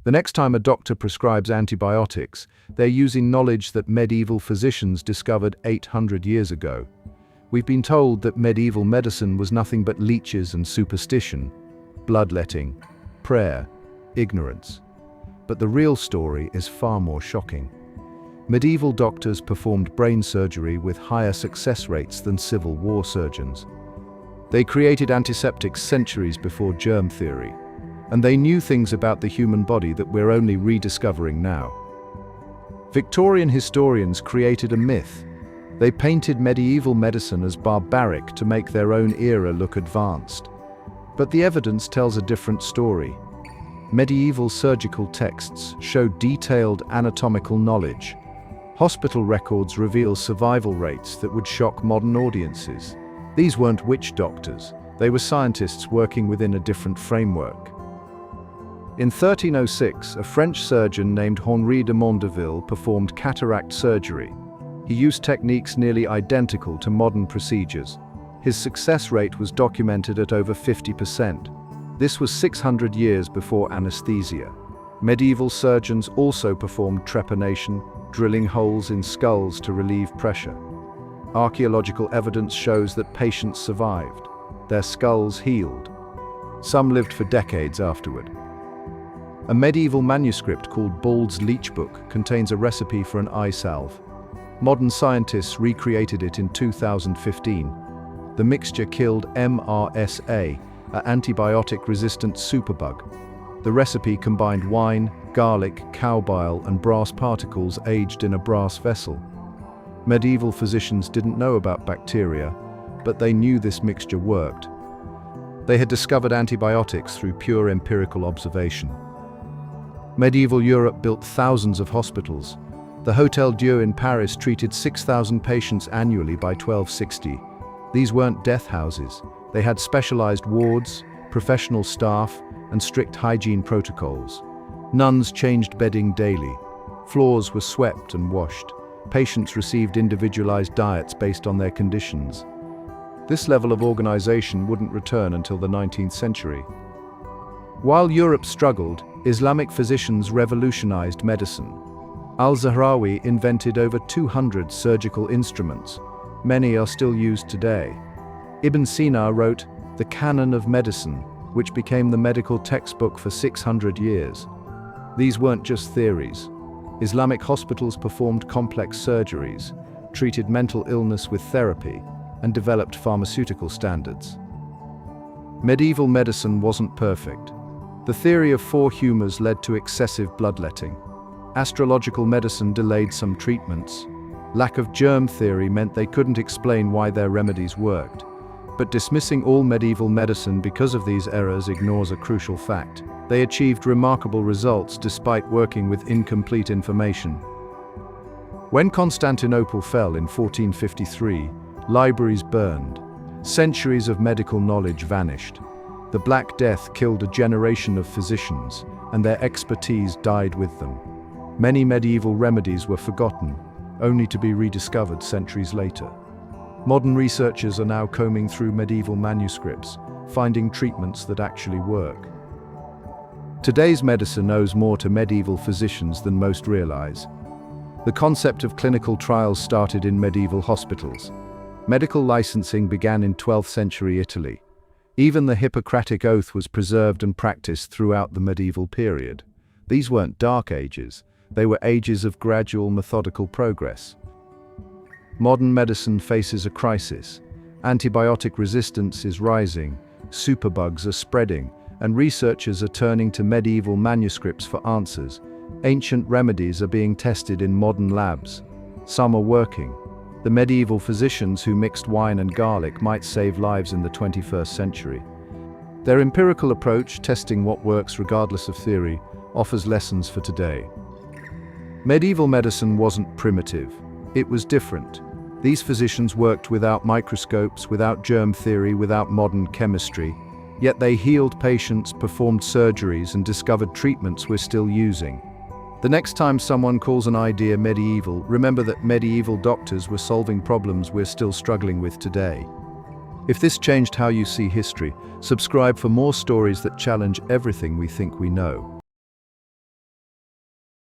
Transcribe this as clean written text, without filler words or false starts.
The next time a doctor prescribes antibiotics, they're using knowledge that medieval physicians discovered 800 years ago. We've been told that medieval medicine was nothing but leeches and superstition, bloodletting, prayer, ignorance. But the real story is far more shocking. Medieval doctors performed brain surgery with higher success rates than Civil War surgeons. They created antiseptics centuries before germ theory, and they knew things about the human body that we're only rediscovering now. Victorian historians created a myth. They painted medieval medicine as barbaric to make their own era look advanced. But the evidence tells a different story. Medieval surgical texts show detailed anatomical knowledge. Hospital records reveal survival rates that would shock modern audiences. These weren't witch doctors. They were scientists working within a different framework. In 1306, a French surgeon named Henri de Mondeville performed cataract surgery. He used techniques nearly identical to modern procedures. His success rate was documented at over 50%. This was 600 years before anesthesia. Medieval surgeons also performed trepanation, drilling holes in skulls to relieve pressure. Archaeological evidence shows that patients survived. Their skulls healed. Some lived for decades afterward. A medieval manuscript called Bald's Leech Book contains a recipe for an eye salve. Modern scientists recreated it in 2015. The mixture killed MRSA, an antibiotic-resistant superbug. The recipe combined wine, garlic, cow bile, and brass particles aged in a brass vessel. Medieval physicians didn't know about bacteria, but they knew this mixture worked. They had discovered antibiotics through pure empirical observation. Medieval Europe built thousands of hospitals. The Hôtel Dieu in Paris treated 6,000 patients annually by 1260. These weren't death houses. They had specialized wards, professional staff, and strict hygiene protocols. Nuns changed bedding daily. Floors were swept and washed. Patients received individualized diets based on their conditions. This level of organization wouldn't return until the 19th century. While Europe struggled, Islamic physicians revolutionized medicine. Al-Zahrawi invented over 200 surgical instruments. Many are still used today. Ibn Sina wrote The Canon of Medicine, which became the medical textbook for 600 years. These weren't just theories. Islamic hospitals performed complex surgeries, treated mental illness with therapy, and developed pharmaceutical standards. Medieval medicine wasn't perfect. The theory of four humors led to excessive bloodletting. Astrological medicine delayed some treatments. Lack of germ theory meant they couldn't explain why their remedies worked. But dismissing all medieval medicine because of these errors ignores a crucial fact. They achieved remarkable results despite working with incomplete information. When Constantinople fell in 1453, libraries burned. Centuries of medical knowledge vanished. The Black Death killed a generation of physicians, and their expertise died with them. Many medieval remedies were forgotten, only to be rediscovered centuries later. Modern researchers are now combing through medieval manuscripts, finding treatments that actually work. Today's medicine owes more to medieval physicians than most realize. The concept of clinical trials started in medieval hospitals. Medical licensing began in 12th century Italy. Even the Hippocratic Oath was preserved and practiced throughout the medieval period. These weren't dark ages. They were ages of gradual, methodical progress. Modern medicine faces a crisis. Antibiotic resistance is rising, superbugs are spreading, and researchers are turning to medieval manuscripts for answers. Ancient remedies are being tested in modern labs. Some are working. The medieval physicians who mixed wine and garlic might save lives in the 21st century. Their empirical approach, testing what works regardless of theory, offers lessons for today. Medieval medicine wasn't primitive. It was different. These physicians worked without microscopes, without germ theory, without modern chemistry. Yet they healed patients, performed surgeries, and discovered treatments we're still using. The next time someone calls an idea medieval, remember that medieval doctors were solving problems we're still struggling with today. If this changed how you see history, subscribe for more stories that challenge everything we think we know.